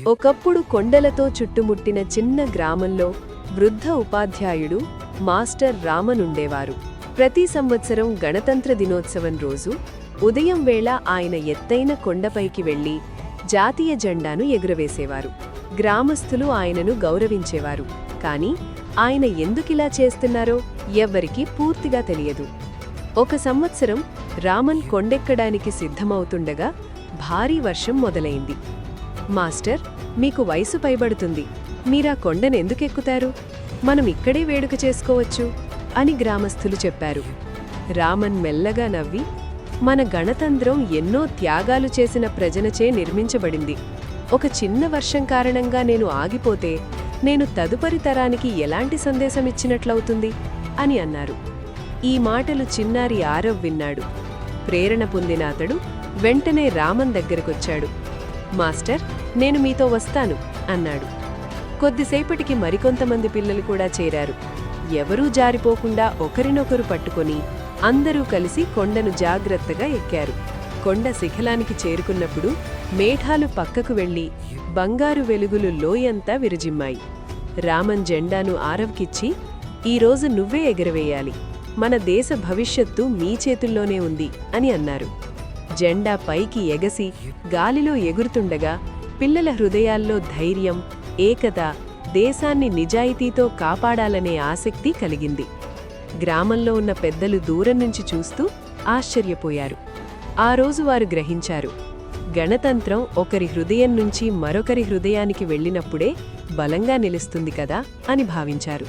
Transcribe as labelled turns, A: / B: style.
A: ఒకప్పుడు కొండలతో చుట్టుముట్టిన చిన్న గ్రామంలో వృద్ధ ఉపాధ్యాయుడు మాస్టర్ రామన్ ఉండేవారు. ప్రతి సంవత్సరం గణతంత్ర దినోత్సవం రోజు ఉదయం వేళ ఆయన ఎత్తైన కొండపైకి వెళ్లి జాతీయ జెండాను ఎగురవేసేవారు. గ్రామస్థులు ఆయనను గౌరవించేవారు. కాని ఆయన ఎందుకిలా చేస్తున్నారో ఎవ్వరికీ పూర్తిగా తెలియదు. ఒక సంవత్సరం రామన్ కొండెక్కడానికి సిద్ధమవుతుండగా భారీ వర్షం మొదలైంది. మాస్టర్, మీకు వయసు పైబడుతుంది, మీరా కొండనెందుకెక్కుతారు? మనం ఇక్కడే వేడుక చేసుకోవచ్చు అని గ్రామస్థులు చెప్పారు. రామన్ మెల్లగా నవ్వి, మన గణతంత్రం ఎన్నో త్యాగాలు చేసిన ప్రజలచే నిర్మించబడింది. ఒక చిన్న వర్షం కారణంగా నేను ఆగిపోతే నేను తదుపరి తరానికి ఎలాంటి సందేశమిచ్చినట్లవుతుంది అని అన్నారు. ఈ మాటలు చిన్నారి ఆరవ్ విన్నాడు. ప్రేరణ పొందిన అతడు వెంటనే రామన్ దగ్గరకొచ్చాడు. మాస్టర్, నేను మీతో వస్తాను అన్నాడు. కొద్దిసేపటికి మరికొంతమంది పిల్లలు కూడా చేరారు. ఎవరూ జారిపోకుండా ఒకరినొకరు పట్టుకొని అందరూ కలిసి కొండను జాగ్రత్తగా ఎక్కారు. కొండ శిఖలానికి చేరుకున్నప్పుడు మేఘాలు పక్కకు వెళ్లి బంగారు వెలుగులు లోయంతా విరజిమ్మాయి. రామన్ జెండాను ఆరవ్కిచ్చి, ఈరోజు నువ్వే ఎగరవేయాలి, మన దేశ భవిష్యత్తు మీ చేతుల్లోనే ఉంది అని అన్నారు. జెండా పైకి ఎగసి గాలిలో ఎగురుతుండగా పిల్లల హృదయాల్లో ధైర్యం, ఏకత, దేశాన్ని నిజాయితీతో కాపాడాలనే ఆసక్తి కలిగింది. గ్రామంలో ఉన్న పెద్దలు దూరం నుంచి చూస్తూ ఆశ్చర్యపోయారు. ఆ రోజు వారు గ్రహించారు, గణతంత్రం ఒకరి హృదయం నుంచి మరొకరి హృదయానికి వెళ్ళినప్పుడే బలంగా నిలుస్తుంది కదా అని భావించారు.